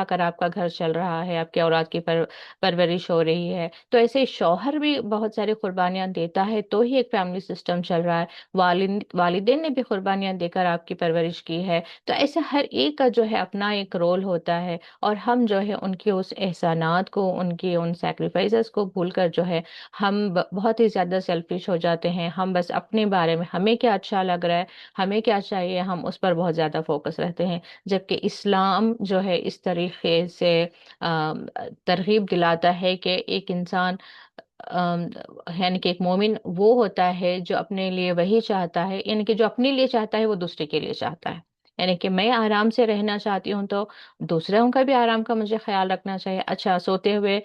چلا کر آپ کا گھر چل رہا ہے، آپ کی اولاد کی پرورش ہو رہی ہے، تو ایسے شوہر بھی بہت ساری قربانیاں دیتا ہے تو ہی ایک فیملی سسٹم چل رہا ہے، والدین نے بھی قربانیاں دے کر آپ کی پرورش کی ہے، تو ایسے ہر ایک کا جو ہے اپنا ایک رول ہوتا ہے، اور ہم جو ہے ان کے اس احسانات کو، ان کی ان سیکریفائسز کو بھول کر جو ہے ہم بہت ہی زیادہ سیلفش ہو جاتے ہیں، ہم بس اپنے بارے میں ہمیں کیا اچھا لگ رہا ہے، ہمیں کیا چاہیے، ہم اس پر بہت زیادہ فوکس رہتے ہیں، جبکہ اسلام جو ہے اس طریقے سے ترغیب دلاتا ہے کہ ایک انسان آم، یعنی کہ ایک مومن وہ ہوتا ہے جو اپنے لیے وہی چاہتا ہے، یعنی کہ جو اپنے لیے چاہتا ہے وہ دوسرے کے لیے چاہتا ہے، یعنی کہ میں آرام سے رہنا چاہتی ہوں تو دوسروں کا بھی آرام کا مجھے خیال رکھنا چاہیے، اچھا سوتے ہوئے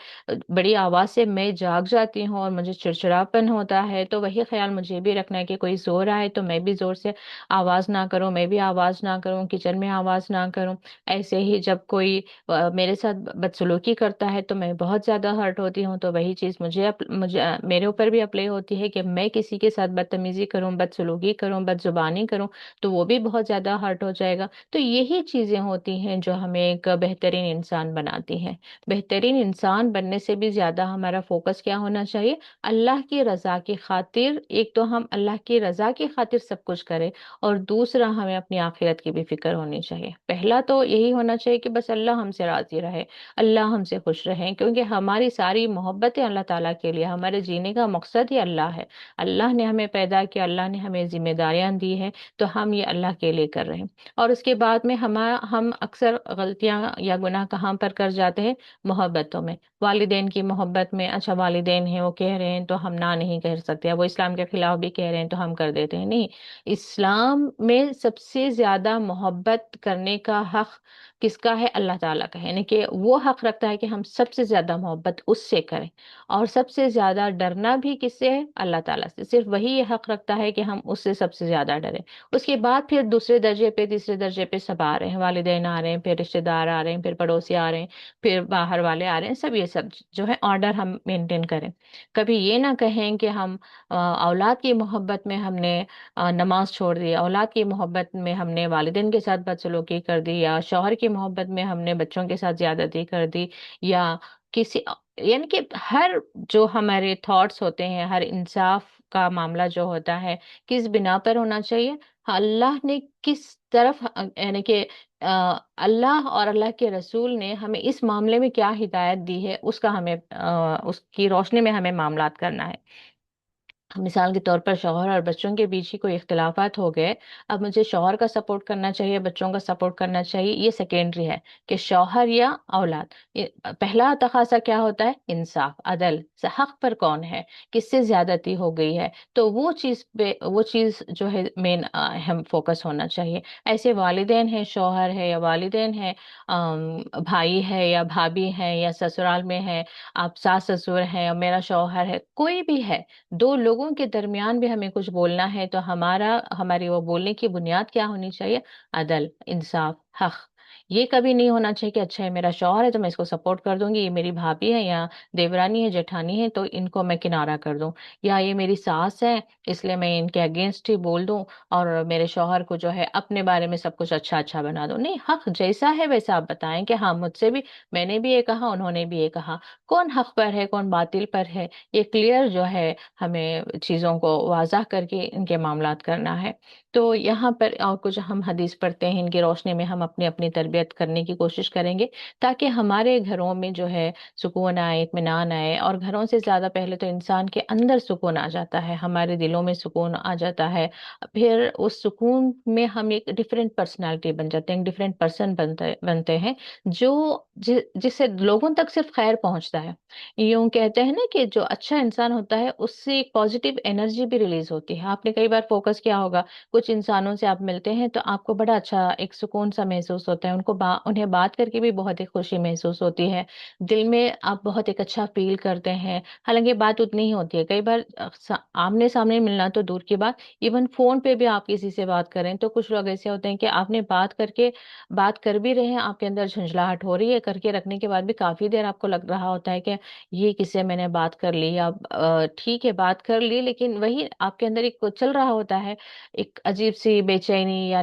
بڑی آواز سے میں جاگ جاتی ہوں اور مجھے چڑچڑاپن ہوتا ہے تو وہی خیال مجھے بھی رکھنا ہے کہ کوئی زور آئے تو میں بھی زور سے آواز نہ کروں، میں بھی آواز نہ کروں، کچن میں آواز نہ کروں، ایسے ہی جب کوئی میرے ساتھ بدسلوکی کرتا ہے تو میں بہت زیادہ ہرٹ ہوتی ہوں، تو وہی چیز مجھے میرے اوپر بھی اپلائی ہوتی ہے کہ میں کسی کے ساتھ بدتمیزی کروں، بدسلوکی کروں، بد زبانی کروں تو وہ بھی بہت زیادہ ہرٹ ہو جائے گا، تو یہی چیزیں ہوتی ہیں جو ہمیں ایک بہترین انسان بناتی ہیں۔ بہترین انسان بننے سے بھی زیادہ ہمارا فوکس کیا ہونا چاہیے؟ اللہ کی رضا کی خاطر، ایک تو ہم اللہ کی رضا کی خاطر سب کچھ کریں، اور دوسرا ہمیں اپنی آخرت کی بھی فکر ہونی چاہیے۔ پہلا تو یہی ہونا چاہیے کہ بس اللہ ہم سے راضی رہے، اللہ ہم سے خوش رہیں، کیونکہ ہماری ساری محبتیں اللہ تعالیٰ کے لیے، ہمارے جینے کا مقصد ہی اللہ ہے، اللہ نے ہمیں پیدا کیا، اللہ نے ہمیں ذمہ داریاں دی ہیں، تو ہم یہ اللہ کے لیے کر رہے ہیں۔ اور اس کے بعد میں ہم اکثر غلطیاں یا گناہ کہاں پر کر جاتے ہیں؟ محبتوں میں، والدین کی محبت میں، اچھا والدین ہیں وہ کہہ رہے ہیں تو ہم نہ نہیں کہہ سکتے، وہ اسلام کے خلاف بھی کہہ رہے ہیں تو ہم کر دیتے ہیں، نہیں، اسلام میں سب سے زیادہ محبت کرنے کا حق کس کا ہے؟ اللہ تعالیٰ کا ہے، یعنی کہ وہ حق رکھتا ہے کہ ہم سب سے زیادہ محبت اس سے کریں، اور سب سے زیادہ ڈرنا بھی کس سے ہے؟ اللہ تعالیٰ سے، صرف وہی یہ حق رکھتا ہے کہ ہم اس سے سب سے زیادہ ڈریں۔ اس کے بعد پھر دوسرے درجے پہ، تیسرے درجے پہ سب آ رہے ہیں، والدین آ رہے ہیں، پھر رشتے دار آ رہے ہیں، پھر پڑوسی آ رہے ہیں، پھر باہر والے آ رہے ہیں، سب یہ سب جو ہے آرڈر ہم مینٹین کریں۔ کبھی یہ نہ کہیں کہ ہم اولاد کی محبت میں ہم نے نماز چھوڑ دی، اولاد کی محبت میں ہم نے والدین کے ساتھ بدسلوکی کر دی، یا شوہر کی محبت میں ہم نے بچوں کے ساتھ زیادتی کر دی، یا کسی، یعنی کہ ہر جو ہمارے تھاٹس ہوتے ہیں، ہر انصاف کا معاملہ جو ہوتا ہے کس بنا پر ہونا چاہیے؟ اللہ نے کس طرف، یعنی کہ اللہ اور اللہ کے رسول نے ہمیں اس معاملے میں کیا ہدایت دی ہے، اس کا ہمیں اس کی روشنی میں ہمیں معاملات کرنا ہے۔ مثال کے طور پر شوہر اور بچوں کے بیچ ہی کوئی اختلافات ہو گئے، اب مجھے شوہر کا سپورٹ کرنا چاہیے، بچوں کا سپورٹ کرنا چاہیے، یہ سیکنڈری ہے کہ شوہر یا اولاد، پہلا تقاضا کیا ہوتا ہے؟ انصاف، عدل، حق پر کون ہے، کس سے زیادتی ہو گئی ہے، تو وہ چیز پہ، وہ چیز جو ہے مین اہم فوکس ہونا چاہیے۔ ایسے والدین ہیں، شوہر ہے یا والدین ہے، بھائی ہے یا بھابھی ہے، یا سسرال میں ہے، آپ ساس سسر ہیں اور میرا شوہر ہے، کوئی بھی ہے، دو لوگوں کے درمیان بھی ہمیں کچھ بولنا ہے تو ہماری وہ بولنے کی بنیاد کیا ہونی چاہیے؟ عدل، انصاف، حق۔ یہ کبھی نہیں ہونا چاہیے کہ اچھا ہے میرا شوہر ہے تو میں اس کو سپورٹ کر دوں گی، یہ میری بھابھی ہے یا دیورانی ہے، جٹھانی ہے، تو ان کو میں کنارہ کر دوں، یا یہ میری ساس ہے اس لیے میں ان کے اگینسٹ ہی بول دوں اور میرے شوہر کو جو ہے اپنے بارے میں سب کچھ اچھا اچھا بنا دوں۔ نہیں، حق جیسا ہے ویسا آپ بتائیں کہ ہاں مجھ سے بھی، میں نے بھی یہ کہا، انہوں نے بھی یہ کہا، کون حق پر ہے کون باطل پر ہے، یہ کلیئر جو ہے ہمیں چیزوں کو واضح کر کے ان کے معاملات کرنا ہے۔ تو یہاں پر اور کچھ ہم حدیث پڑھتے ہیں، ان کی روشنی میں ہم اپنی اپنی تربیت کرنے کی کوشش کریں گے تاکہ ہمارے گھروں میں جو ہے سکون آئے، اطمینان آئے، اور گھروں سے زیادہ پہلے تو انسان کے اندر سکون آ جاتا ہے، ہمارے دلوں میں سکون آ جاتا ہے، پھر اس سکون میں ہم ایک ڈفرینٹ پرسنالٹی بن جاتے ہیں، ڈفرینٹ پرسن بنتے ہیں، جو جس سے لوگوں تک صرف خیر پہنچتا ہے۔ یوں کہتے ہیں نا کہ جو اچھا انسان ہوتا ہے اس سے ایک پازیٹیو انرجی بھی ریلیز ہوتی ہے، آپ نے کئی بار فوکس کیا ہوگا، کچھ انسانوں سے آپ ملتے ہیں تو آپ کو بڑا اچھا ایک سکون سا محسوس ہوتا ہے، انہیں بات کر کے بھی بہت ایک خوشی محسوس ہوتی ہے، دل میں آپ بہت ایک اچھا فیل کرتے ہیں، حالانکہ بات اتنی ہی ہوتی ہے کئی بار، آمنے سامنے ملنا تو دور کی بات، ایون فون پہ بھی آپ کسی سے بات کریں تو کچھ لوگ ایسے ہوتے ہیں کہ آپ نے بات کر بھی رہے ہیں، آپ کے اندر جھنجھلاہٹ ہو رہی ہے، کر کے رکھنے کے بعد بھی کافی دیر آپ کو لگ رہا ہوتا ہے کہ یہ کس سے میں نے بات کر لی، اب ٹھیک ہے بات کر لی، لیکن وہی آپ کے اندر ایک چل رہا ہوتا ہے، ایک عجیب سی بے چینی یا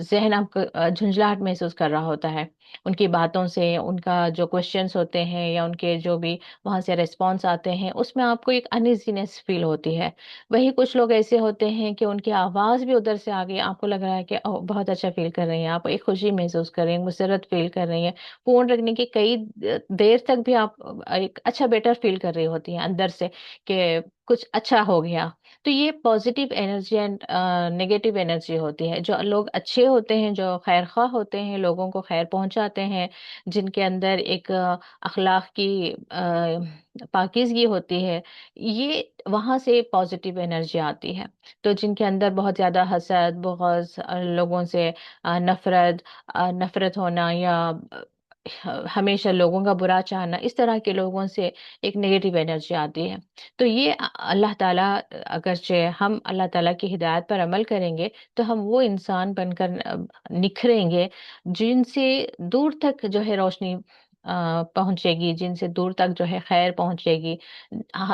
ذہن آپ کا جھنجھلاہٹ محسوس کر رہا ہوتا ہے ان کی باتوں سے، ان کا جو کوشچنس ہوتے ہیں یا ان کے جو بھی وہاں سے ریسپانس آتے ہیں، اس میں آپ کو ایک انیزینس فیل ہوتی ہے۔ وہی کچھ لوگ ایسے ہوتے ہیں کہ ان کی آواز بھی ادھر سے آ گئی، آپ کو لگ رہا ہے کہ بہت اچھا فیل کر رہی ہیں، آپ ایک خوشی محسوس کر رہی ہیں، مسرت فیل کر رہی ہیں، فون رکھنے کی کئی دیر تک بھی آپ ایک اچھا بیٹر فیل کر رہی ہوتی ہیں اندر سے کہ کچھ اچھا ہو گیا۔ تو یہ positive energy and negative energy ہوتی ہے۔ جو لوگ اچھے ہوتے ہیں، جو خیر خواہ ہوتے ہیں، لوگوں کو خیر پہنچاتے ہیں، جن کے اندر ایک اخلاق کی پاکیزگی ہوتی ہے، یہ وہاں سے پازیٹیو انرجی آتی ہے۔ تو جن کے اندر بہت زیادہ حسد، بغض، لوگوں سے نفرت، نفرت ہونا یا ہمیشہ لوگوں کا برا چاہنا، اس طرح کے لوگوں سے ایک نگیٹیو انرجی آتی ہے۔ تو یہ اللہ تعالیٰ، اگرچہ ہم اللہ تعالیٰ کی ہدایت پر عمل کریں گے تو ہم وہ انسان بن کر نکھریں گے جن سے دور تک جو ہے روشنی پہنچے گی، جن سے دور تک جو ہے خیر پہنچے گی۔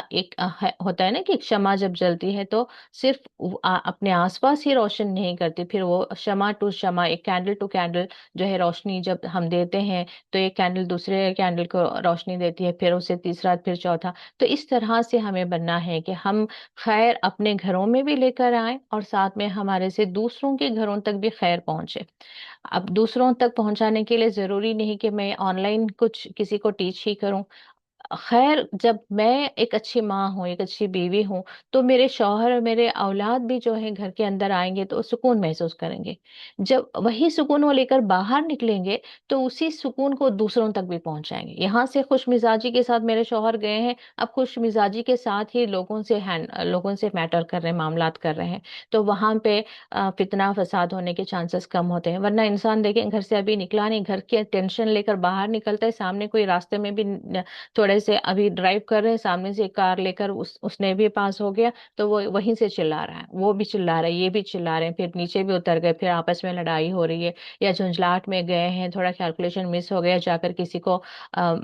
ایک ہوتا ہے نا کہ ایک شمع جب جلتی ہے تو صرف اپنے آس پاس ہی روشن نہیں کرتی، پھر وہ شمع ٹو شمع، ایک کینڈل ٹو کینڈل جو ہے روشنی جب ہم دیتے ہیں تو ایک کینڈل دوسرے کینڈل کو روشنی دیتی ہے، پھر اسے تیسرا، پھر چوتھا۔ تو اس طرح سے ہمیں بننا ہے کہ ہم خیر اپنے گھروں میں بھی لے کر آئیں اور ساتھ میں ہمارے سے دوسروں کے گھروں تک بھی خیر پہنچے۔ اب دوسروں تک پہنچانے کے لیے ضروری نہیں کہ میں آن لائن کچھ کسی کو ٹیچ ہی کروں۔ خیر جب میں ایک اچھی ماں ہوں، ایک اچھی بیوی ہوں، تو میرے شوہر اور میرے اولاد بھی جو ہے گھر کے اندر آئیں گے تو سکون محسوس کریں گے۔ جب وہی سکون وہ لے کر باہر نکلیں گے تو اسی سکون کو دوسروں تک بھی پہنچائیں گے۔ یہاں سے خوش مزاجی کے ساتھ میرے شوہر گئے ہیں، اب خوش مزاجی کے ساتھ ہی لوگوں سے میٹر کر رہے ہیں، معاملات کر رہے ہیں، تو وہاں پہ فتنہ فساد ہونے کے چانسز کم ہوتے ہیں۔ ورنہ انسان دیکھیں گھر سے ابھی نکلا نہیں، گھر کی ٹینشن لے کر باہر نکلتا ہے، سامنے کوئی راستے میں بھی تھوڑے سے ابھی ڈرائیو کر رہے ہیں، سامنے سے ایک کار لے کر اس نے بھی پاس ہو گیا تو وہ وہیں سے چلا رہا ہے، وہ بھی چلا رہا ہے، یہ بھی چلا رہے ہیں، پھر نیچے بھی اتر گئے، پھر آپس میں لڑائی ہو رہی ہے، یا جھنجھلاہٹ میں گئے ہیں، تھوڑا کیلکولیشن مس ہو گیا، جا کر کسی کو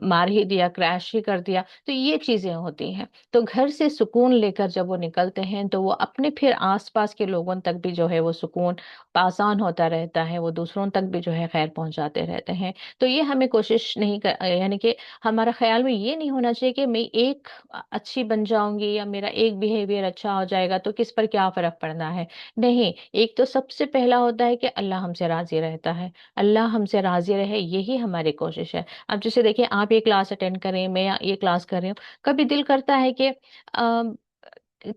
مار ہی دیا، کریش ہی کر دیا۔ تو یہ چیزیں ہوتی ہیں۔ تو گھر سے سکون لے کر جب وہ نکلتے ہیں تو وہ اپنے پھر آس پاس کے لوگوں تک بھی جو ہے وہ سکون آسان ہوتا رہتا ہے، وہ دوسروں تک بھی جو ہے خیر پہنچاتے رہتے ہیں۔ تو یہ ہمیں کوشش نہیں یعنی کہ ہمارا خیال میں یہ نہیں ہونا چاہیے کہ میں ایک اچھی بن جاؤں گی یا میرا ایک بیہیویئر اچھا ہو جائے گا تو کس پر کیا فرق پڑنا ہے۔ نہیں، ایک تو سب سے پہلا ہوتا ہے کہ اللہ ہم سے راضی رہتا ہے، اللہ ہم سے راضی رہے، یہی ہماری کوشش ہے۔ اب جیسے دیکھیں، آپ یہ کلاس اٹینڈ کریں، میں یہ کلاس کر رہی ہوں، کبھی دل کرتا ہے کہ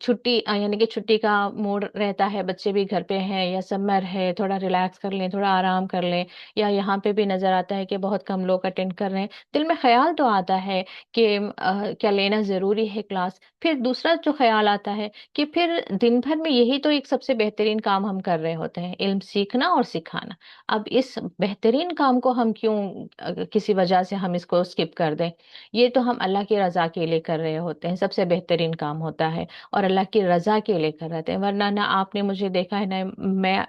چھٹی یعنی کہ چھٹی کا موڈ رہتا ہے، بچے بھی گھر پہ ہیں یا سمر ہے، تھوڑا ریلیکس کر لیں، تھوڑا آرام کر لیں، یا یہاں پہ بھی نظر آتا ہے کہ بہت کم لوگ اٹینڈ کر رہے ہیں، دل میں خیال تو آتا ہے کہ کیا لینا ضروری ہے کلاس۔ پھر دوسرا جو خیال آتا ہے کہ پھر دن بھر میں یہی تو ایک سب سے بہترین کام ہم کر رہے ہوتے ہیں، علم سیکھنا اور سکھانا۔ اب اس بہترین کام کو ہم کیوں کسی وجہ سے ہم اس کو اسکپ کر دیں؟ یہ تو ہم اللہ کی رضا کے لیے کر رہے ہوتے ہیں، سب سے بہترین کام ہوتا ہے، اور اللہ کی رضا کے لے کر رہتے ہیں۔ ورنہ نہ آپ نے مجھے دیکھا ہے، نہ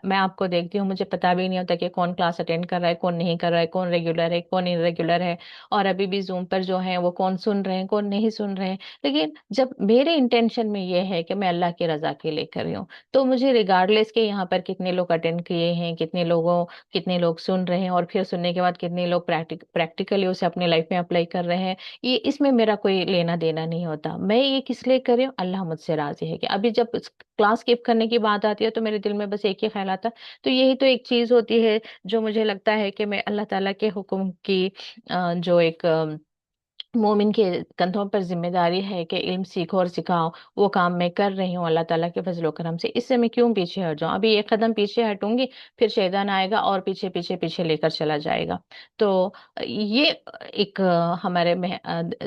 میں آپ کو دیکھتی ہوں، مجھے پتا بھی نہیں ہوتا کہ کون کلاس اٹینڈ کر رہا ہے، کون نہیں کر رہا ہے، کون ریگولر ہے، کون ریگولر ہے، اور ابھی بھی زوم پر جو ہیں وہ کون سن رہے ہیں، کون نہیں سن رہے ہیں۔ لیکن جب میرے انٹینشن میں یہ ہے کہ میں اللہ کی رضا کے لے کر رہی ہوں، تو مجھے ریگارڈلیس کہ یہاں پر کتنے لوگ اٹینڈ کیے ہیں، کتنے لوگ سن رہے ہیں، اور پھر سننے کے بعد کتنے لوگ پریکٹیکلی اسے اپنے لائف میں اپلائی کر رہے ہیں، یہ اس میں میرا کوئی لینا دینا نہیں ہوتا۔ میں یہ کس لیے کر رہی ہوں؟ اللہ مجھ سے راضی ہے کہ ابھی جب کلاس کیپ کرنے کی بات آتی ہے تو میرے دل میں بس ایک ہی خیال آتا ہے، تو یہی تو ایک چیز ہوتی ہے جو مجھے لگتا ہے کہ میں اللہ تعالیٰ کے حکم کی جو ایک مومن کے کندھوں پر ذمہ داری ہے کہ علم سیکھو اور سکھاؤ، وہ کام میں کر رہی ہوں اللہ تعالیٰ کے فضل و کرم سے۔ اس سے میں کیوں پیچھے ہٹ جاؤں؟ ابھی ایک قدم پیچھے ہٹوں گی، پھر شیطان آئے گا اور پیچھے پیچھے پیچھے لے کر چلا جائے گا۔ تو یہ ایک ہمارے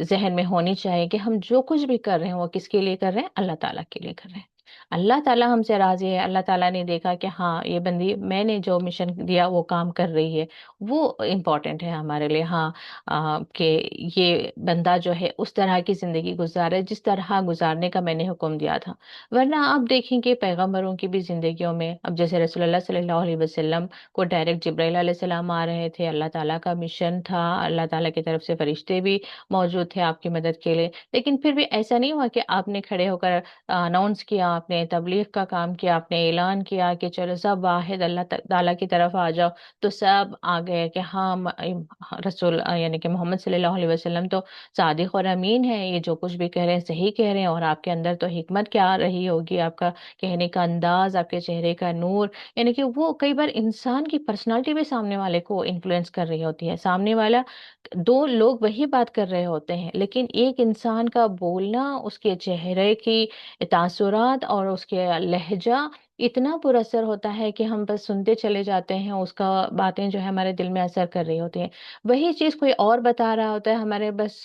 ذہن میں ہونی چاہیے کہ ہم جو کچھ بھی کر رہے ہیں وہ کس کے لیے کر رہے ہیں؟ اللہ تعالیٰ کے لیے کر رہے ہیں۔ اللہ تعالیٰ ہم سے راضی ہے، اللہ تعالیٰ نے دیکھا کہ ہاں یہ بندی میں نے جو مشن دیا وہ کام کر رہی ہے، وہ امپورٹنٹ ہے ہمارے لیے۔ ہاں کہ یہ بندہ جو ہے اس طرح کی زندگی گزارے جس طرح گزارنے کا میں نے حکم دیا تھا۔ ورنہ آپ دیکھیں کہ پیغمبروں کی بھی زندگیوں میں، اب جیسے رسول اللہ صلی اللہ علیہ وسلم کو ڈائریکٹ جبرائیل علیہ السلام آ رہے تھے، اللہ تعالیٰ کا مشن تھا، اللہ تعالیٰ کی طرف سے فرشتے بھی موجود تھے آپ کی مدد کے لیے، لیکن پھر بھی ایسا نہیں ہوا کہ آپ نے کھڑے ہو کر اناؤنس کیا، آپ نے نے تبلیغ کا کام کیا، آپ نے اعلان کیا کہ چلو سب واحد اللہ تعالیٰ کی طرف آ جاؤ، تو سب آ گئے کہ ہاں رسول یعنی کہ محمد صلی اللہ علیہ وسلم تو صادق اور امین ہے، یہ جو کچھ بھی کہہ رہے ہیں صحیح کہہ رہے ہیں، اور آپ کے اندر تو حکمت کیا آ رہی ہوگی، آپ کا کہنے کا انداز، آپ کے چہرے کا نور، یعنی کہ وہ کئی بار انسان کی پرسنالٹی بھی سامنے والے کو انفلوئنس کر رہی ہوتی ہے، سامنے والا دو لوگ وہی بات کر رہے ہوتے ہیں لیکن ایک انسان کا بولنا، اس کے چہرے کی تاثرات اور اس کے لہجہ اتنا پر اثر ہوتا ہے کہ ہم بس سنتے چلے جاتے ہیں، اس کا باتیں جو ہے ہمارے دل میں اثر کر رہی ہوتی ہیں۔ وہی چیز کوئی اور بتا رہا ہوتا ہے، ہمارے بس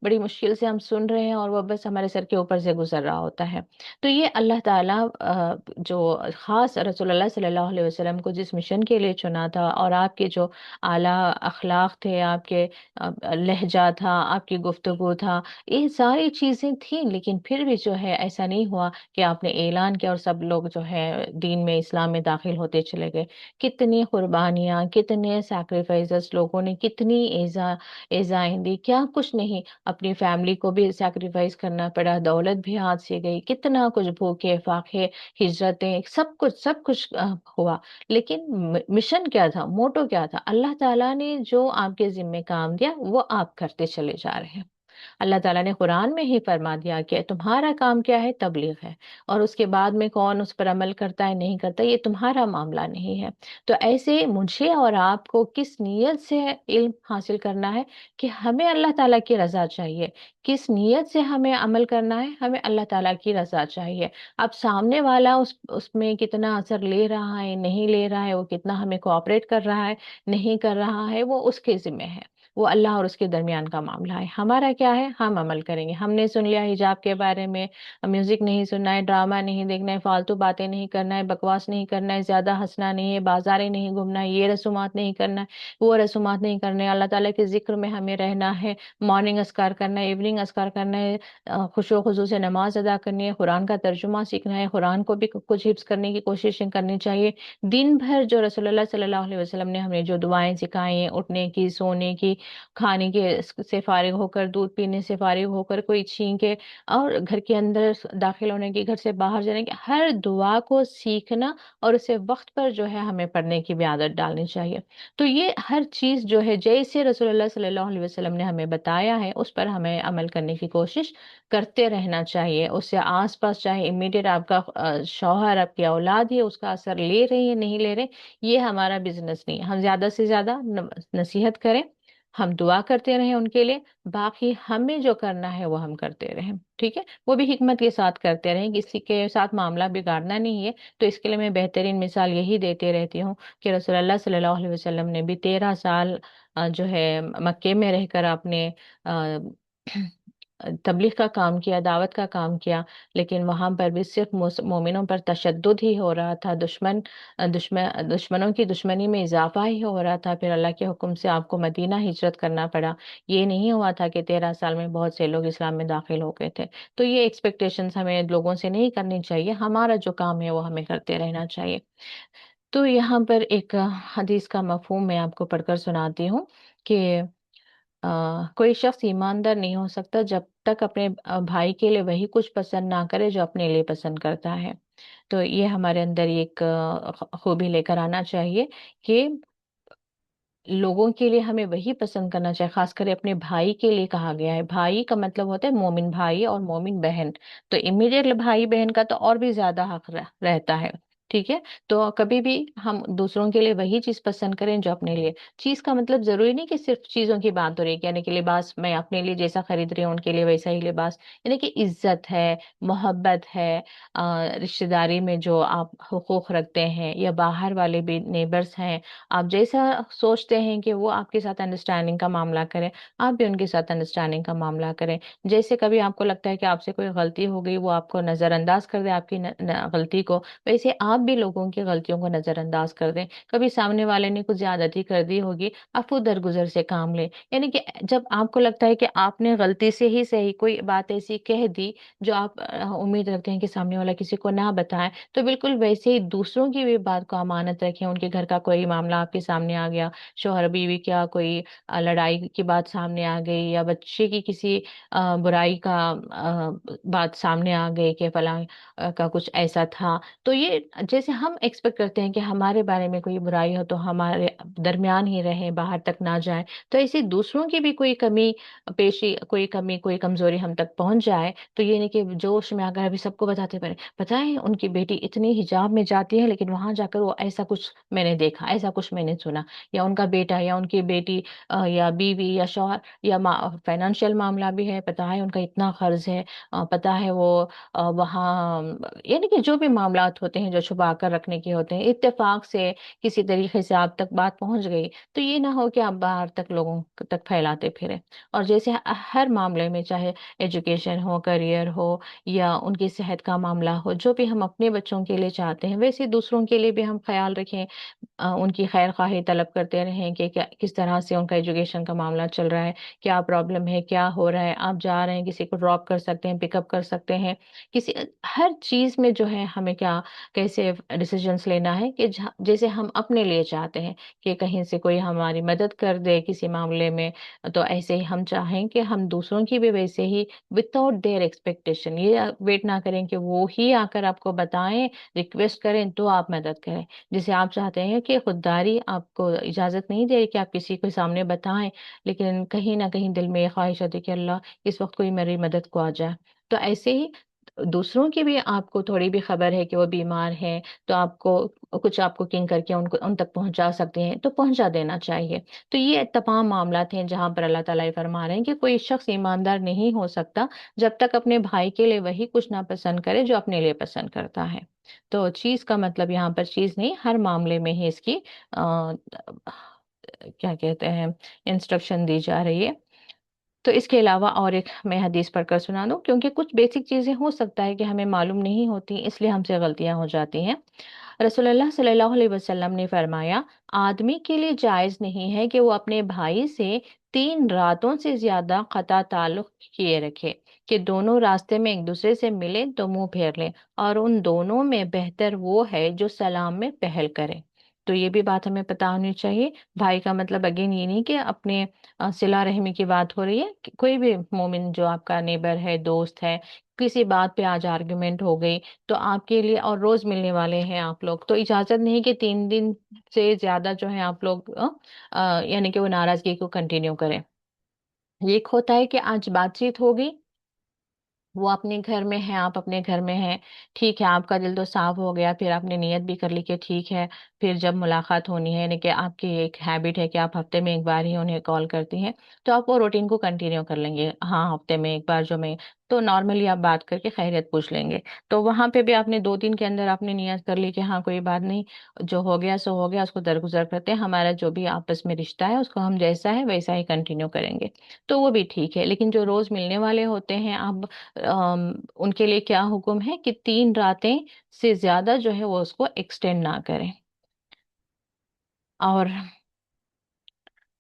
بڑی مشکل سے ہم سن رہے ہیں اور وہ بس ہمارے سر کے اوپر سے گزر رہا ہوتا ہے۔ تو یہ اللہ تعالیٰ جو خاص رسول اللہ صلی اللہ علیہ وسلم کو جس مشن کے لیے چنا تھا، اور آپ کے جو اعلیٰ اخلاق تھے، آپ کے لہجہ تھا، آپ کی گفتگو تھا، یہ ساری چیزیں تھیں، لیکن پھر بھی جو ہے ایسا نہیں ہوا کہ آپ نے اعلان کیا اور سب لوگ جو ہے دین میں، اسلام میں داخل ہوتے چلے گئے۔ کتنی قربانیاں، کتنے سیکریفائسز لوگوں نے، کتنی ایذائیں دی، کیا کچھ نہیں، اپنی فیملی کو بھی سیکریفائس کرنا پڑا، دولت بھی ہاتھ سے گئی، کتنا کچھ، بھوکے فاقے، ہجرتیں، سب کچھ سب کچھ ہوا، لیکن مشن کیا تھا، موٹو کیا تھا؟ اللہ تعالیٰ نے جو آپ کے ذمے کام دیا وہ آپ کرتے چلے جا رہے ہیں۔ اللہ تعالیٰ نے قرآن میں ہی فرما دیا کہ تمہارا کام کیا ہے؟ تبلیغ ہے، اور اس کے بعد میں کون اس پر عمل کرتا ہے نہیں کرتا یہ تمہارا معاملہ نہیں ہے۔ تو ایسے مجھے اور آپ کو کس نیت سے علم حاصل کرنا ہے کہ ہمیں اللہ تعالیٰ کی رضا چاہیے، کس نیت سے ہمیں عمل کرنا ہے، ہمیں اللہ تعالیٰ کی رضا چاہیے۔ اب سامنے والا اس میں کتنا اثر لے رہا ہے نہیں لے رہا ہے، وہ کتنا ہمیں کوآپریٹ کر رہا ہے نہیں کر رہا ہے، وہ اس کے ذمہ ہے، وہ اللہ اور اس کے درمیان کا معاملہ ہے۔ ہمارا کیا ہے؟ ہم عمل کریں گے۔ ہم نے سن لیا حجاب کے بارے میں، میوزک نہیں سننا ہے، ڈرامہ نہیں دیکھنا ہے، فالتو باتیں نہیں کرنا ہے، بکواس نہیں کرنا ہے، زیادہ ہنسنا نہیں ہے، بازاریں نہیں گھومنا ہے، یہ رسومات نہیں کرنا ہے، وہ رسومات نہیں کرنے، اللہ تعالیٰ کے ذکر میں ہمیں رہنا ہے، مارننگ اذکار کرنا ہے، ایوننگ اذکار کرنا ہے، خشوع و خضوع سے نماز ادا کرنی ہے، قرآن کا ترجمہ سیکھنا ہے، قرآن کو بھی کچھ حفظ کرنے کی کوشش کرنی چاہیے۔ دن بھر جو رسول اللہ صلی اللہ علیہ وسلم نے ہمیں جو دعائیں سکھائی ہیں، اٹھنے کی، سونے کی، کھانے کے سے فارغ ہو کر، دودھ پینے سے فارغ ہو کر، کوئی چھینکے، اور گھر کے اندر داخل ہونے کی، گھر سے باہر جانے کی، ہر دعا کو سیکھنا اور اسے وقت پر جو ہے ہمیں پڑھنے کی بھی عادت ڈالنی چاہیے۔ تو یہ ہر چیز جو ہے جیسے رسول اللہ صلی اللہ علیہ وسلم نے ہمیں بتایا ہے اس پر ہمیں عمل کرنے کی کوشش کرتے رہنا چاہیے۔ اس سے آس پاس چاہے امیڈیٹ آپ کا شوہر، آپ کی اولاد ہی اس کا اثر لے رہی ہے نہیں لے رہے، یہ ہمارا بزنس نہیں ہے۔ ہم زیادہ سے زیادہ نصیحت کریں، ہم دعا کرتے رہیں ان کے لیے، باقی ہمیں جو کرنا ہے وہ ہم کرتے رہیں، ٹھیک ہے؟ وہ بھی حکمت کے ساتھ کرتے رہیں، کسی کے ساتھ معاملہ بگاڑنا نہیں ہے۔ تو اس کے لیے میں بہترین مثال یہی دیتے رہتی ہوں کہ رسول اللہ صلی اللہ علیہ وسلم نے بھی 13 سال جو ہے مکے میں رہ کر آپ نے تبلیغ کا کام کیا، دعوت کا کام کیا، لیکن وہاں پر بھی صرف مومنوں پر تشدد ہی ہو رہا تھا، دشمنوں کی دشمنی میں اضافہ ہی ہو رہا تھا، پھر اللہ کے حکم سے آپ کو مدینہ ہجرت کرنا پڑا۔ یہ نہیں ہوا تھا کہ 13 سال میں بہت سے لوگ اسلام میں داخل ہو گئے تھے۔ تو یہ ایکسپیکٹیشنز ہمیں لوگوں سے نہیں کرنی چاہیے، ہمارا جو کام ہے وہ ہمیں کرتے رہنا چاہیے۔ تو یہاں پر ایک حدیث کا مفہوم میں آپ کو پڑھ کر سناتی ہوں کہ کوئی شخص ایماندار نہیں ہو سکتا جب تک اپنے بھائی کے لیے وہی کچھ پسند نہ کرے جو اپنے لیے پسند کرتا ہے۔ تو یہ ہمارے اندر ایک خوبی لے کر آنا چاہیے کہ لوگوں کے لیے ہمیں وہی پسند کرنا چاہیے، خاص کر اپنے بھائی کے لیے کہا گیا ہے۔ بھائی کا مطلب ہوتا ہے مومن بھائی اور مومن بہن، تو امیڈیٹ بھائی بہن کا تو اور بھی زیادہ حق رہتا ہے، ٹھیک ہے؟ تو کبھی بھی ہم دوسروں کے لیے وہی چیز پسند کریں جو اپنے لیے۔ چیز کا مطلب ضروری نہیں کہ صرف چیزوں کی بات ہو رہی ہے، یعنی کہ لباس میں اپنے لیے جیسا خرید رہی ہوں ان کے لیے ویسا ہی لباس، یعنی کہ عزت ہے، محبت ہے، رشتہ داری میں جو آپ حقوق رکھتے ہیں، یا باہر والے بھی نیبرز ہیں، آپ جیسا سوچتے ہیں کہ وہ آپ کے ساتھ انڈرسٹینڈنگ کا معاملہ کریں، آپ بھی ان کے ساتھ انڈرسٹینڈنگ کا معاملہ کریں۔ جیسے کبھی آپ کو لگتا ہے کہ آپ سے کوئی غلطی ہو گئی، وہ آپ کو نظر انداز کر دے آپ کی غلطی کو، ویسے آپ بھی لوگوں کی غلطیوں کو نظر انداز کر دیں. کبھی سامنے والے نے کچھ زیادتی کر دی ہوگی، عفو درگزر سے کام لیں. یعنی کہ جب آپ کو لگتا ہے کہ آپ نے غلطی سے ہی صحیح کوئی بات ایسی کہہ دی جو آپ امید رکھتے ہیں کہ سامنے والا کسی کو نہ بتائیں، تو بالکل ویسے ہی دوسروں کی بھی بات کو امانت رکھیں. ان کے گھر کا کوئی معاملہ آپ کے سامنے آ گیا، شوہر بیوی کیا کوئی لڑائی کی بات سامنے آ گئی، یا بچے کی کسی برائی کا بات سامنے آ گئی کہ فلاں کا کچھ ایسا تھا، تو یہ جیسے ہم ایکسپیکٹ کرتے ہیں کہ ہمارے بارے میں کوئی برائی ہو تو ہمارے درمیان ہی رہیں، باہر تک نہ جائیں، تو ایسے دوسروں کی بھی کوئی کمی پیشی، کوئی کمی، کوئی کمزوری ہم تک پہنچ جائے تو یہ نہیں کہ جوش میں آ کر ابھی سب کو بتاتے پڑے، بتائیں ان کی بیٹی اتنی حجاب میں جاتی ہے لیکن وہاں جا کر وہ ایسا کچھ میں نے دیکھا، ایسا کچھ میں نے سنا، یا ان کا بیٹا یا ان کی بیٹی یا بیوی یا شوہر یا فائنانشیل معاملہ بھی ہے، پتا ہے ان کا اتنا قرض ہے، پتا ہے وہ وہاں، یعنی کہ جو بھی معاملات ہوتے ہیں جو چھپا کر رکھنے کے ہوتے ہیں، اتفاق سے کسی طریقے سے آپ تک بات پہنچ گئی تو یہ نہ ہو کہ آپ باہر تک لوگوں تک پھیلاتے پھریں. اور جیسے ہر معاملے میں، چاہے ایجوکیشن ہو، کریئر ہو، یا ان کی صحت کا معاملہ ہو، جو بھی ہم اپنے بچوں کے لیے چاہتے ہیں ویسے دوسروں کے لیے بھی ہم خیال رکھیں. ان کی خیر خواہی طلب کرتے رہیں کہ کس طرح سے ان کا ایجوکیشن کا معاملہ چل رہا ہے، کیا پرابلم ہے، کیا ہو رہا ہے. آپ جا رہے ہیں، کسی کو ڈراپ کر سکتے ہیں، پک اپ کر سکتے ہیں، کسی ہر چیز میں جو ہے ہمیں کیا کیسے ڈیسیجنس لینا ہے کہ جیسے ہم اپنے لیے چاہتے ہیں کہ کہیں سے کوئی ہماری مدد کر دے کسی معاملے میں، تو ایسے ہی ہم چاہیں کہ ہم دوسروں کی بھی ویسے ہی وداؤٹ دیئر ایکسپیکٹیشن، یہ ویٹ نہ کریں کہ وہ ہی آ کر آپ کو بتائیں، ریکویسٹ کریں تو آپ مدد کریں. جسے آپ چاہتے ہیں کہ خودداری آپ کو اجازت نہیں دے رہی کہ آپ کسی کو سامنے بتائیں، لیکن کہیں نہ کہیں دل میں یہ خواہش ہوتی ہے کہ اللہ اس وقت کوئی میری مدد کو آ جائے. تو ایسے ہی دوسروں کی بھی آپ کو تھوڑی بھی خبر ہے کہ وہ بیمار ہیں تو آپ کو کچھ آپ کو کنگ کر کے ان تک پہنچا سکتے ہیں تو پہنچا دینا چاہیے. تو یہ تمام معاملات ہیں جہاں پر اللہ تعالیٰ یہ فرما رہے ہیں کہ کوئی شخص ایماندار نہیں ہو سکتا جب تک اپنے بھائی کے لیے وہی کچھ نہ پسند کرے جو اپنے لیے پسند کرتا ہے. تو چیز کا مطلب یہاں پر چیز نہیں، ہر معاملے میں ہی اس کی کیا کہتے ہیں انسٹرکشن دی جا رہی ہے. تو اس کے علاوہ اور ایک میں حدیث پڑھ کر سنا دوں، کیونکہ کچھ بیسک چیزیں ہو سکتا ہے کہ ہمیں معلوم نہیں ہوتی، اس لیے ہم سے غلطیاں ہو جاتی ہیں. رسول اللہ صلی اللہ علیہ وسلم نے فرمایا، آدمی کے لیے جائز نہیں ہے کہ وہ اپنے بھائی سے 3 راتوں سے زیادہ قطع تعلق کیے رکھے، کہ دونوں راستے میں ایک دوسرے سے ملے تو منہ پھیر لیں، اور ان دونوں میں بہتر وہ ہے جو سلام میں پہل کرے. تو یہ بھی بات ہمیں پتہ ہونی چاہیے. بھائی کا مطلب اگین یہ نہیں کہ اپنے صلہ رحمی کی بات ہو رہی ہے، کہ کوئی بھی مومن جو آپ کا نیبر ہے، دوست ہے، کسی بات پہ آج آرگومنٹ ہو گئی تو آپ کے لیے، اور روز ملنے والے ہیں آپ لوگ، تو اجازت نہیں کہ 3 دن سے زیادہ جو ہے آپ لوگ یعنی کہ وہ ناراضگی کو کنٹینیو کریں. ایک ہوتا ہے کہ آج بات چیت ہوگی، وہ اپنے گھر میں ہے، آپ اپنے گھر میں ہیں، ٹھیک ہے، آپ کا دل تو صاف ہو گیا، پھر آپ نے نیت بھی کر لی کہ ٹھیک ہے، پھر جب ملاقات ہونی ہے، یعنی کہ آپ کی ایک ہیبٹ ہے کہ آپ ہفتے میں ایک بار ہی انہیں کال کرتی ہیں، تو آپ وہ روٹین کو کنٹینیو کر لیں گے. ہاں، ہفتے میں ایک بار جو میں تو نارملی آپ بات کر کے خیریت پوچھ لیں گے. تو وہاں پہ بھی آپ نے 2 دن کے اندر آپ نے نیت کر لی کہ ہاں کوئی بات نہیں، جو ہو گیا سو ہو گیا، اس کو درگزر کرتے ہیں، ہمارا جو بھی آپس میں رشتہ ہے اس کو ہم جیسا ہے ویسا ہی کنٹینیو کریں گے. تو وہ بھی ٹھیک ہے. لیکن جو روز ملنے والے ہوتے ہیں، اب ان کے لیے کیا حکم ہے کہ 3 راتیں سے زیادہ جو ہے وہ اس کو ایکسٹینڈ نہ کریں. اور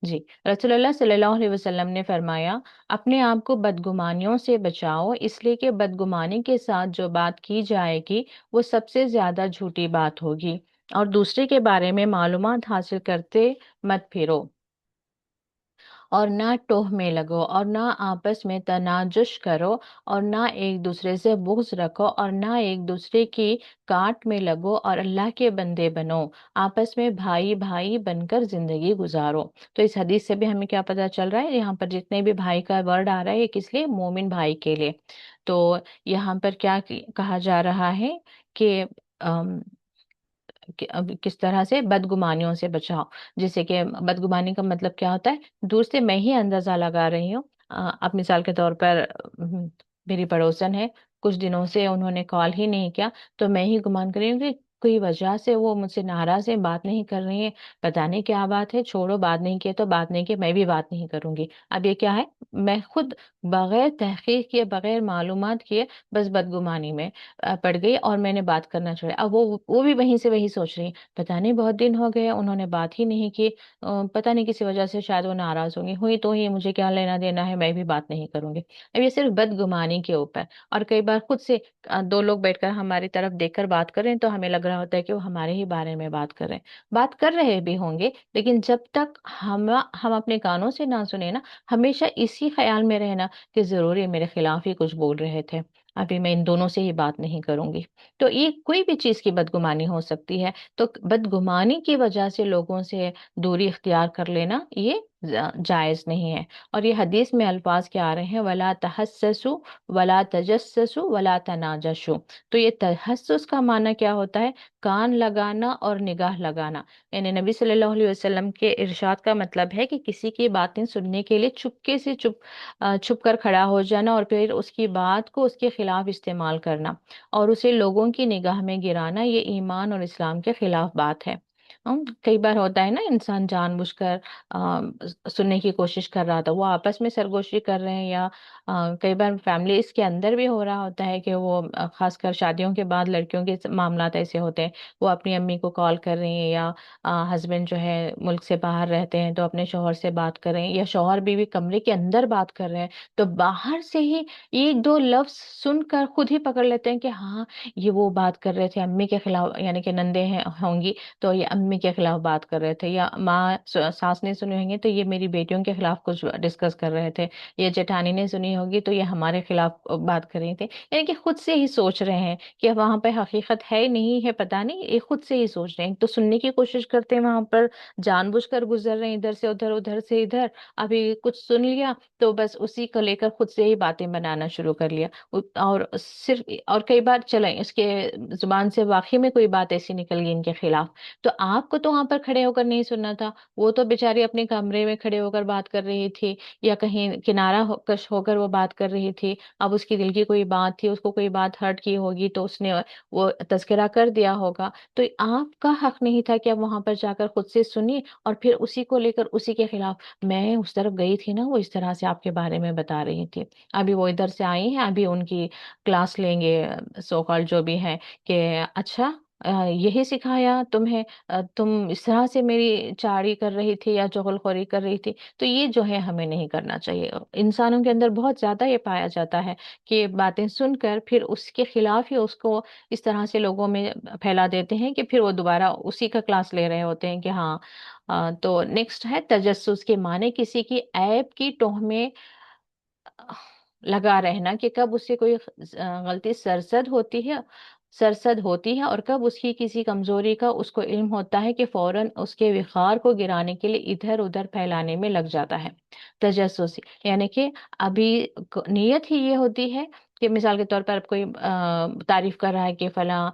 جی، رسول اللہ صلی اللہ علیہ وسلم نے فرمایا، اپنے آپ کو بدگمانیوں سے بچاؤ، اس لیے کہ بدگمانی کے ساتھ جو بات کی جائے گی وہ سب سے زیادہ جھوٹی بات ہوگی. اور دوسرے کے بارے میں معلومات حاصل کرتے مت پھرو، اور نہ ٹوہ میں لگو، اور نہ آپس میں تناجش کرو، اور نہ ایک دوسرے سے بغض رکھو، اور نہ ایک دوسرے کی کاٹ میں لگو، اور اللہ کے بندے بنو، آپس میں بھائی بھائی بن کر زندگی گزارو. تو اس حدیث سے بھی ہمیں کیا پتہ چل رہا ہے، یہاں پر جتنے بھی بھائی کا ورڈ آ رہا ہے یہ کس لیے؟ مومن بھائی کے لیے. تو یہاں پر کیا کہا جا رہا ہے کہ کہ اب کس طرح سے بدگمانیوں سے بچاؤ. جیسے کہ بدگمانی کا مطلب کیا ہوتا ہے؟ دور سے میں ہی اندازہ لگا رہی ہوں. اب مثال کے طور پر میری پڑوسن ہے، کچھ دنوں سے انہوں نے کال ہی نہیں کیا، تو میں ہی گمان کر رہی ہوں کہ کوئی وجہ سے وہ مجھ سے ناراض ہیں، بات نہیں کر رہی ہیں، پتہ نہیں کیا بات ہے، چھوڑو، بات نہیں کیے تو بات نہیں کیے، میں بھی بات نہیں کروں گی۔ اب یہ کیا ہے؟ میں خود بغیر تحقیق کیے، بغیر معلومات کیے، بس بدگمانی میں پڑ گئی اور میں نے بات کرنا چھوڑا۔ اب وہ بھی وہیں سے وہی سوچ رہی ہیں، پتہ نہیں بہت دن ہو گئے انہوں نے بات ہی نہیں کی، پتہ نہیں کسی وجہ سے شاید وہ ناراض ہوں گی، ہوئی تو ہی، مجھے کیا لینا دینا ہے، میں بھی بات نہیں کروں گی۔ اب یہ صرف بدگمانی کے اوپر، اور کئی بار خود سے دو لوگ بیٹھ کر ہماری طرف دیکھ کر بات کریں تو ہمیں لگ رہا ہوتا ہے کہ وہ ہمارے ہی بارے میں بات کر رہے ہیں، بات کر رہے بھی ہوں گے، لیکن جب تک ہم اپنے کانوں سے نہ سنیں نا، ہمیشہ اسی خیال میں رہنا کہ ضرور یہ میرے خلاف ہی کچھ بول رہے تھے، ابھی میں ان دونوں سے ہی بات نہیں کروں گی۔ تو یہ کوئی بھی چیز کی بدگمانی ہو سکتی ہے، تو بدگمانی کی وجہ سے لوگوں سے دوری اختیار کر لینا یہ جائز نہیں ہے۔ اور یہ حدیث میں الفاظ کیا آ رہے ہیں، ولا تحسسوا ولا تجسسوا ولا تناجشوا۔ تو یہ تحسس کا معنی کیا ہوتا ہے؟ کان لگانا اور نگاہ لگانا، یعنی نبی صلی اللہ علیہ وسلم کے ارشاد کا مطلب ہے کہ کسی کی باتیں سننے کے لیے چپکے سے چھپ کر کھڑا ہو جانا، اور پھر اس کی بات کو اس کے خلاف استعمال کرنا اور اسے لوگوں کی نگاہ میں گرانا، یہ ایمان اور اسلام کے خلاف بات ہے۔ کئی بار ہوتا ہے نا، انسان جان بوجھ کر سننے کی کوشش کر رہا تھا، وہ آپس میں سرگوشی کر رہے ہیں، یا کئی بار فیملی اس کے اندر بھی ہو رہا ہوتا ہے کہ وہ خاص کر شادیوں کے بعد لڑکیوں کے معاملات ایسے ہوتے ہیں، وہ اپنی امی کو کال کر رہی ہیں، یا ہسبینڈ جو ہے ملک سے باہر رہتے ہیں تو اپنے شوہر سے بات کر رہے ہیں، یا شوہر بیوی کمرے کے اندر بات کر رہے ہیں، تو باہر سے ہی ایک دو لفظ سن کر خود ہی پکڑ لیتے ہیں کہ ہاں یہ وہ بات کر رہے تھے امی کے خلاف، یعنی کہ نندے ہوں گی تو یہ امی کے خلاف بات کر رہے تھے، یا ماں ساس نے سنی ہوگی تو یہ میری بیٹیوں کے خلاف کچھ ڈسکس کر رہے تھے، یا جیٹھانی نے سنی ہوگی تو یہ ہمارے خلاف بات کر رہی تھی، یعنی کہ خود سے ہی سوچ رہے ہیں کہ وہاں پہ حقیقت ہے نہیں ہے، پتہ نہیں، یہ خود سے ہی سوچ رہے ہیں، تو سننے کی کوشش کرتے ہیں، وہاں پر جان بوجھ کر گزر رہے ہیں، ادھر سے ادھر، ادھر سے ادھر، ابھی کچھ سن لیا تو بس اسی کو لے کر خود سے ہی باتیں بنانا شروع کر لیا، اور صرف، اور کئی بار چلیں اس کے زبان سے واقعی میں کوئی بات ایسی نکل گئی ان کے خلاف، تو آپ کو تو وہاں پر کھڑے ہو کر نہیں سننا تھا، وہ تو بیچاری اپنے کمرے میں کھڑے ہو کر بات کر رہی تھی، یا کہیں کنارہ کش ہو کر وہ بات کر رہی تھی، اب اس کی دل کی کوئی بات تھی، اس کو کوئی بات ہرٹ کی ہوگی تو اس نے وہ تذکرہ کر دیا ہوگا، تو آپ کا حق نہیں تھا کہ اب وہاں پر جا کر خود سے سنی اور پھر اسی کو لے کر اسی کے خلاف، میں اس طرف گئی تھی نا، وہ اس طرح سے آپ کے بارے میں بتا رہی تھی، ابھی وہ ادھر سے آئی ہیں، ابھی ان کی کلاس لیں گے سو کال جو بھی ہے، کہ اچھا یہی سکھایا تمہیں، تم اس طرح سے میری چاڑی کر رہی تھی یا چغلخوری کر رہی تھی، تو یہ جو ہے ہمیں نہیں کرنا چاہیے۔ انسانوں کے اندر بہت زیادہ یہ پایا جاتا ہے کہ باتیں سن کر پھر اس کے خلاف ہی اس کو اس طرح سے لوگوں میں پھیلا دیتے ہیں کہ پھر وہ دوبارہ اسی کا کلاس لے رہے ہوتے ہیں کہ ہاں۔ تو نیکسٹ ہے تجسس، کے معنی کسی کی عیب کی ٹوہ میں لگا رہنا، کہ کب اس سے کوئی غلطی سرزد ہوتی ہے اور کب اس کی کسی کمزوری کا اس کو علم ہوتا ہے، کہ فوراً اس کے وقار کو گرانے کے لیے ادھر ادھر پھیلانے میں لگ جاتا ہے۔ تجسس یعنی کہ ابھی نیت ہی یہ ہوتی ہے کہ مثال کے طور پر اب کوئی تعریف کر رہا ہے کہ فلاں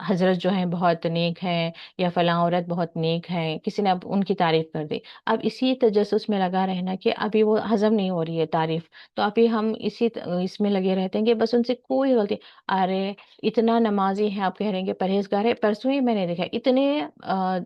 حضرت جو ہیں بہت نیک ہیں، یا فلاں عورت بہت نیک ہے، کسی نے اب ان کی تعریف کر دی، اب اسی تجسس میں لگا رہنا کہ ابھی وہ ہضم نہیں ہو رہی ہے تعریف، تو ابھی ہم اس میں لگے رہتے ہیں کہ بس ان سے کوئی غلطی، ارے اتنا نمازی ہے، آپ کہہ رہے ہیں کہ پرہیزگار ہے، پرسوں ہی میں نے دیکھا اتنے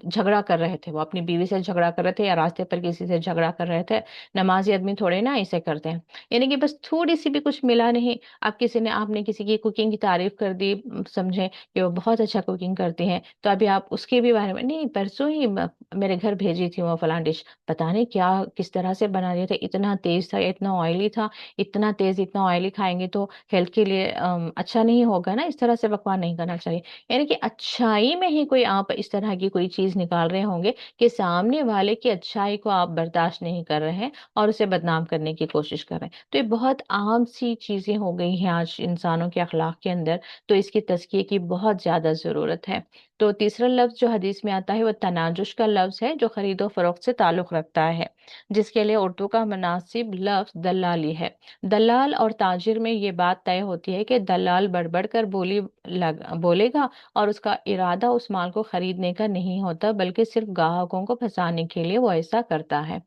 جھگڑا کر رہے تھے، وہ اپنی بیوی سے جھگڑا کر رہے تھے یا راستے پر کسی سے جھگڑا کر رہے تھے، نمازی آدمی تھوڑے نا ایسے کرتے ہیں، یعنی کہ بس تھوڑی سی بھی کچھ ملا نہیں، اب آپ نے کسی کی کوکنگ کی تعریف کر دی، سمجھے کہ وہ بہت اچھا کوکنگ کرتے ہیں، تو ابھی آپ اس کے بھی بارے میں نہیں، پرسوں ہی میرے گھر بھیجی تھی وہ فلاں ڈش، پتہ نہیں کیا کس طرح سے بنا رہے تھے، اتنا تیز تھا، اتنا آئلی تھا، اتنا تیز، اتنا آئلی کھائیں گے تو ہیلتھ کے لیے اچھا نہیں ہوگا نا، اس طرح سے پکوان نہیں کرنا چاہیے، یعنی کہ اچھائی میں ہی کوئی آپ اس طرح کی کوئی چیز نکال رہے ہوں گے کہ سامنے والے کی اچھائی کو آپ برداشت نہیں کر رہے ہیں اور اسے بدنام کرنے کی کوشش کر رہے ہیں، تو یہ بہت عام سی چیزیں ہو گئی ہیں آج انسانوں کے اخلاق کے اندر، تو اس کی تزکیے کی بہت زیادہ ضرورت ہے۔ تو تیسرا لفظ جو حدیث میں آتا ہے وہ تناجش کا لفظ ہے، جو خرید و فروخت سے تعلق رکھتا ہے، جس کے لیے اردو کا مناسب لفظ دلالی ہے۔ دلال اور تاجر میں یہ بات طے ہوتی ہے کہ دلال بڑھ بڑھ کر بولے گا، اور اس کا ارادہ اس مال کو خریدنے کا نہیں ہوتا، بلکہ صرف گاہکوں کو پھنسانے کے لیے وہ ایسا کرتا ہے۔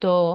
تو